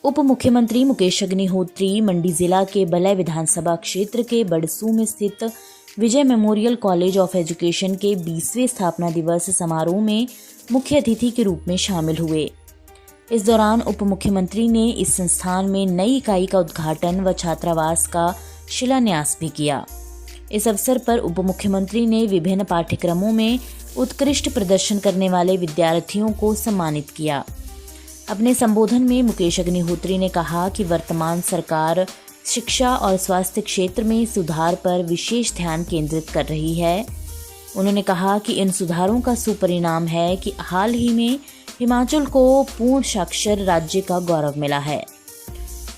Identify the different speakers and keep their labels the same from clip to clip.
Speaker 1: उप मुख्यमंत्री मुकेश अग्निहोत्री मंडी जिला के बलय विधानसभा क्षेत्र के बड़सू में स्थित विजय मेमोरियल कॉलेज ऑफ एजुकेशन के 20वें स्थापना दिवस समारोह में मुख्य अतिथि के रूप में शामिल हुए। इस दौरान उप मुख्यमंत्री ने इस संस्थान में नई इकाई का उद्घाटन व छात्रावास का शिलान्यास भी किया। इस अवसर पर उप मुख्यमंत्री ने विभिन्न पाठ्यक्रमों में उत्कृष्ट प्रदर्शन करने वाले विद्यार्थियों को सम्मानित किया। अपने संबोधन में मुकेश अग्निहोत्री ने कहा कि वर्तमान सरकार शिक्षा और स्वास्थ्य क्षेत्र में सुधार पर विशेष ध्यान केंद्रित कर रही है। उन्होंने कहा कि इन सुधारों का सुपरिणाम है कि हाल ही में हिमाचल को पूर्ण साक्षर राज्य का गौरव मिला है।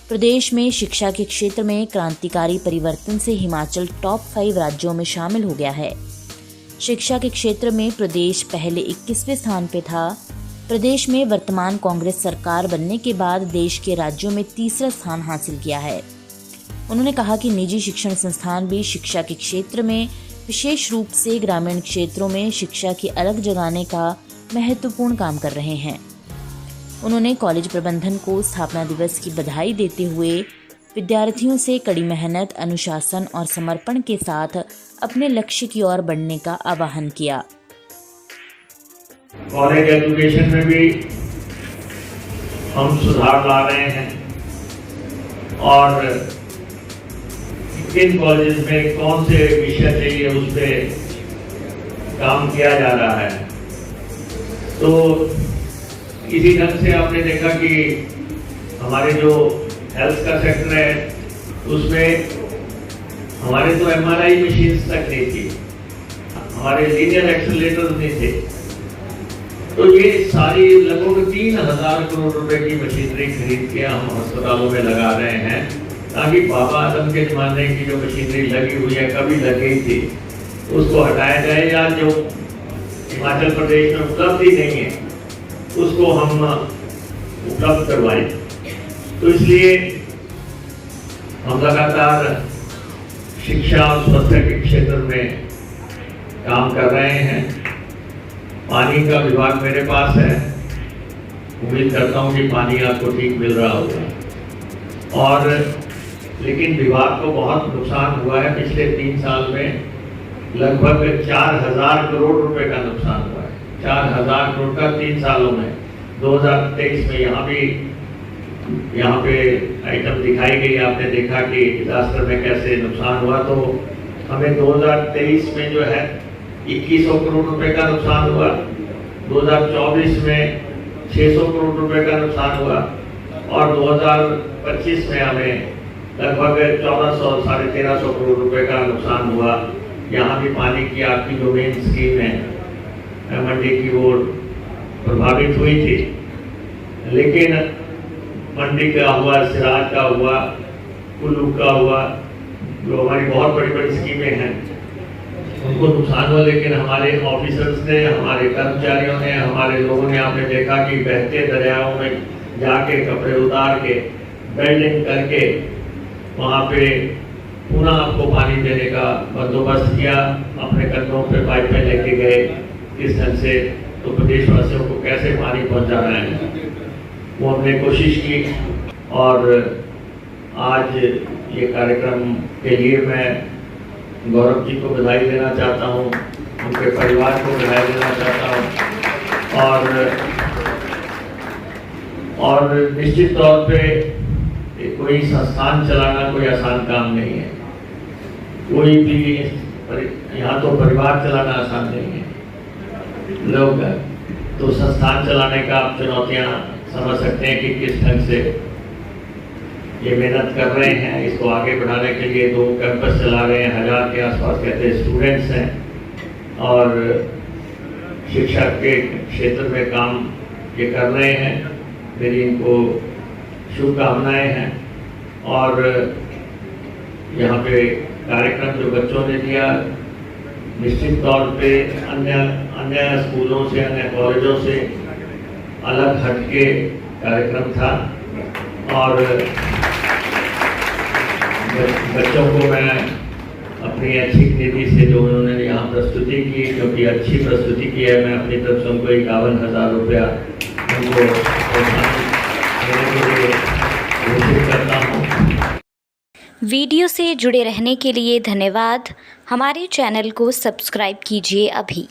Speaker 1: प्रदेश में शिक्षा के क्षेत्र में क्रांतिकारी परिवर्तन से हिमाचल टॉप 5 राज्यों में शामिल हो गया है। शिक्षा के क्षेत्र में प्रदेश पहले 21वें स्थान पे था। प्रदेश में वर्तमान कांग्रेस सरकार बनने के बाद देश के राज्यों में तीसरा स्थान हासिल किया है। उन्होंने कहा कि निजी शिक्षण संस्थान भी शिक्षा के क्षेत्र में विशेष रूप से ग्रामीण क्षेत्रों में शिक्षा की अलग जगाने का महत्वपूर्ण काम कर रहे हैं। उन्होंने कॉलेज प्रबंधन को स्थापना दिवस की बधाई देते हुए विद्यार्थियों से कड़ी मेहनत, अनुशासन और समर्पण के साथ अपने लक्ष्य की ओर बढ़ने का आह्वान किया।
Speaker 2: कॉलेज एजुकेशन में भी हम सुधार ला रहे हैं और किन कॉलेज में कौन से विषय चाहिए उस पर काम किया जा रहा है। तो इसी ढंग से आपने देखा कि हमारे जो हेल्थ का सेक्टर है उसमें हमारे तो MRI मशीन्स तक नहीं थी, हमारे लीनियर एक्सेलरेटर नहीं थे। तो ये सारी लगभग 3000 करोड़ रुपए की मशीनरी खरीद के हम अस्पतालों में लगा रहे हैं, ताकि बाबा आदम के जमाने की जो मशीनरी लगी हुई है, कभी लगी थी, उसको हटाया जाए या जो हिमाचल प्रदेश में उपलब्ध ही नहीं है उसको हम उपलब्ध करवाएं। तो इसलिए हम लगातार शिक्षा और स्वास्थ्य के क्षेत्र में काम कर रहे हैं। पानी का विभाग मेरे पास है, उम्मीद करता हूँ कि पानी आपको ठीक मिल रहा होगा। और लेकिन विभाग को बहुत नुकसान हुआ है। पिछले 3 साल में लगभग 4000 करोड़ रुपए का नुकसान हुआ है। 4000 करोड़ का 3 सालों में। 2023 में यहाँ पे आइटम दिखाई गई, आपने देखा कि डिजास्टर में कैसे नुकसान हुआ। तो हमें 2023 में जो है 2100 करोड़ रुपए का नुकसान हुआ, 2024 में 600 करोड़ रुपए का नुकसान हुआ और 2025 में हमें लगभग 1400 साढ़े 1300 करोड़ रुपए का नुकसान हुआ। यहाँ भी पानी की आपकी जो मेन स्कीम है मंडी की, वो प्रभावित हुई थी। लेकिन मंडी का हुआ, सिराज का हुआ, कुल्लू का हुआ, जो हमारी बहुत बड़ी बड़ी स्कीमें हैं, उनको नुकसान हुआ। लेकिन हमारे ऑफिसर्स ने, हमारे कर्मचारियों ने, हमारे लोगों ने, आपने देखा कि बहते दरियाओं में जाके कपड़े उतार के वेल्डिंग करके वहाँ पे पुनः आपको पानी देने का बंदोबस्त किया। अपने कंधों पे पाइपें लेके गए, किस ढंग से तो प्रदेशवासियों को कैसे पानी पहुँचाना है वो हमने कोशिश की। और आज ये कार्यक्रम के लिए मैं गौरव जी को बधाई देना चाहता हूँ, उनके परिवार को बधाई देना चाहता हूँ। और निश्चित तौर पे कोई संस्थान चलाना कोई आसान काम नहीं है। कोई भी यहाँ तो परिवार चलाना आसान नहीं है। लोग तो संस्थान चलाने का आप चुनौतियाँ समझ सकते हैं कि किस ढंग से ये मेहनत कर रहे हैं। इसको आगे बढ़ाने के लिए 2 कैंपस चला रहे हैं, 1000 के आसपास कहते हैं स्टूडेंट्स हैं और शिक्षा के क्षेत्र में काम ये कर रहे हैं। मेरी इनको शुभकामनाएं हैं। और यहाँ पे कार्यक्रम जो बच्चों ने दिया, निश्चित तौर पे अन्य स्कूलों से, अन्य कॉलेजों से अलग हटके कार्यक्रम था। और बच्चों को मैं अपनी अच्छी नीति से जो उन्होंने यहाँ प्रस्तुति की, क्योंकि अच्छी प्रस्तुति की है, मैं अपनी तरफ से उनको 51,000 रुपया उनको देने के लिए
Speaker 3: वीडियो से जुड़े रहने के लिए धन्यवाद। हमारे चैनल को सब्सक्राइब कीजिए अभी।